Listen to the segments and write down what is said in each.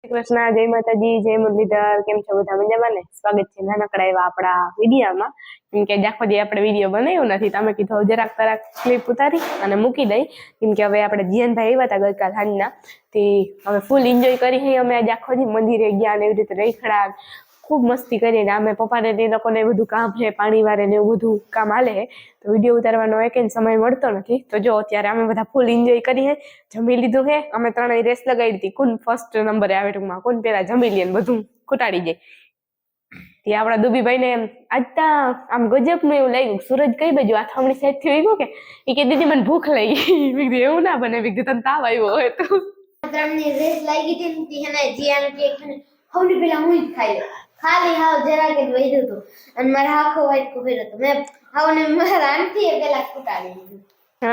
કૃષ્ણ, જય માતાજી, જય મુરલીધર. કેમ છો બધા? મજામાં ને? સ્વાગત છે નાનકડા એવા આપણા વિડીયોમાં. કેમ કે આખો દી આપણે વિડીયો બનાવ્યો નથી, તમે કીધું જરાક ક્લિપ ઉતારી અને મૂકી દઈ. કેમ કે હવે આપણે જીયનભાઈ આવ્યા હતા ગઈકાલ સાંજના, તે હવે ફૂલ એન્જોય કરી. અમે આજે આખો દી મંદિરે ગયા ને એવી રીતે રેખડા ખૂબ મસ્તી કરીને. અમે પપ્પાને એ લોકોને બધું કામ છે, પાણી વારે ને એવું બધું કામ હાલે છે, તો વિડીયો ઉતારવાનો એક સમય મળતો નથી. તો જો અત્યારે અમે બધા ફૂલ એન્જોય કરીએ. જમી લીધું છે. અમે ત્રણેય રેસ લગાવી હતી, કોણ ફર્સ્ટ નંબરે આવે, ટૂંકમાં કોણ પેલા જમી લે ને બધું ખૂટાડી જાય. તે આપણા દુબીભાઈ ને આજ આમ ગજબ નું એવું લાગ્યું. સૂરજ કઈ બાજુ આથમણી સાઈડ થી ગયો કે એ કે દીદી મને ભૂખ લાગી. એવું ના બને, તને તાવ આવ્યો હોય તો ત્રણની રેસ લાગી હતી ને જીયાનું કેક સૌથી પહેલા હું જ ખાઈ ખાલી હાવ જરાક જ વધ્યું હતું અને મારા આખો વાઈટ કુબેર હતો. મેં હાવને મારા આંટીએ પેલા કુટાડી દીધું.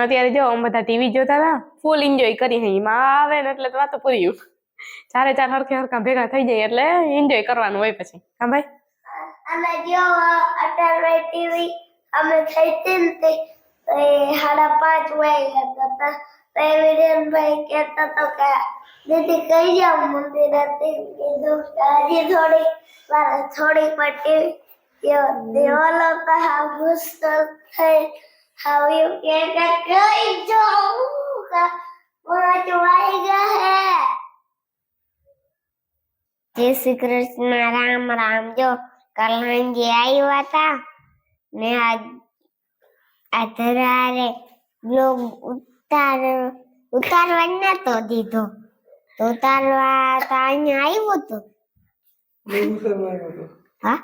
અત્યારે જો અમે બધા ટીવી જોતા હતા, ફૂલ એન્જોય કરી. એમાં આવે ને એટલે વાતો પૂરી. ચારે ચાર હરખે હરખા ભેગા થઈ જાય એટલે એન્જોય કરવાનું હોય પછી. હા ભાઈ, અને જો અટાણે ટીવી અમે થઈ હતી ને તે 5:30 વાગ્યા હતા. વિરેનભાઈ કહેતા તો કે દીદી કઈ જાવ મંદિરે. કીધું હજી થોડી પટ્ટી દેવાલો તો હા ગુસ્સો થઈ આવ્યું કે કઈ જાઉં પાંચ વાગ્યા હે. જય શ્રી કૃષ્ણ, રામ રામ. જો કલ્યાણજી આવ્યા હતા ને આધરારે બ્લોગ ઉતારવા નતો દીધો, તો ઉતારવા તો અહીંયા આવ્યો હતો. હા,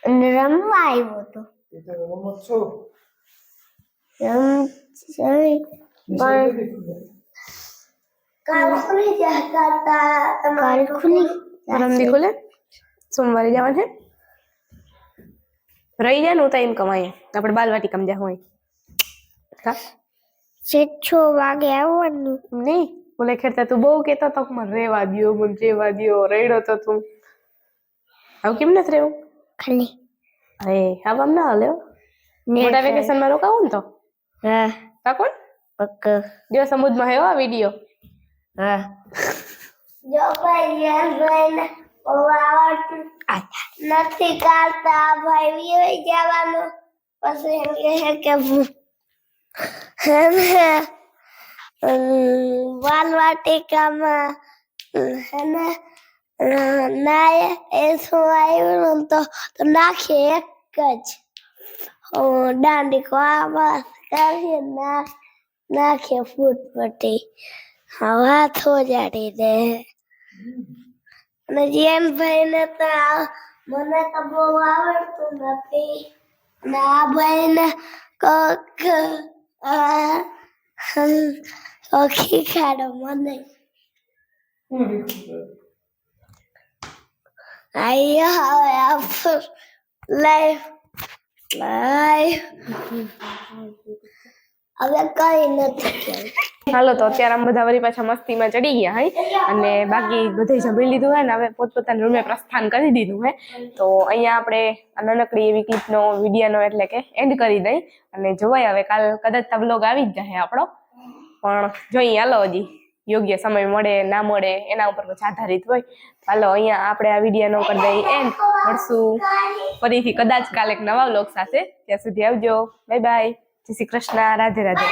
અને રમવા આવ્યો હતો. ખુલે સોમવારે જવાનું છે. રહી જાય ને તો એમ કમાય, આપણે બાલવાટિકામાં જા હોય. 6 વાગે આવવાનું નહીં. બોલે ખેડતા તું બહુ કેતો તો મને રેવા દ્યો, મને રેવા દ્યો, રેડો તો તું. આવું કેમ નથી રહેવું ખાલી? અરે આમ ના હાલે. મોટા વેકેશનમાં રોકાવું ને તો હા પાકોન પક્ક. જો સમુદ્રમાં હે આ વિડીયો. હા જો ભાઈ આવડતું નથી કાઢતા ભાઈ વિયો જવાનું. પછી એમ કહે કે બાલવાટિકામાં નાય એ શું આવ્યું તો નાખીએ એક જ દાંડી આમાં કાઢીએ નાખીએ ફૂટપટ્ટી હાથો જાડી દે. અને જીયનભાઈ ને તો મને તો બહુ આવડતું નથી ને આ ભાઈ ને ઓખી ખાડો મને આયા હવે લાઈફ હવે કઈ નથી. હાલો તો અત્યારે આમ બધા વળી પાછા મસ્તીમાં ચડી ગયા હે, અને બાકી બધે જમી લીધું હોય ને હવે પોતપોતાના રૂમે પ્રસ્થાન કરી દીધું હે. તો અહીંયા આપણે નાનકડી એવી ક્લિપનો વિડીયોનો એટલે કે એન્ડ કરી દઈ અને જોવાય હવે કાલ કદાચ વ્લોગ આવી જ જાય આપણો, પણ જોઈએ હાલો હજી યોગ્ય સમય મળે ના મળે એના ઉપર પછી આધારિત હોય. હાલો અહીંયા આપણે આ વિડીયોનો કરી દઈ એન્ડ. મળશું ફરીથી કદાચ કાલે એક નવા વ્લોગ સાથે. ત્યાં સુધી આવજો, બાય બાય, જય શ્રી કૃષ્ણ, રાધે રાધે.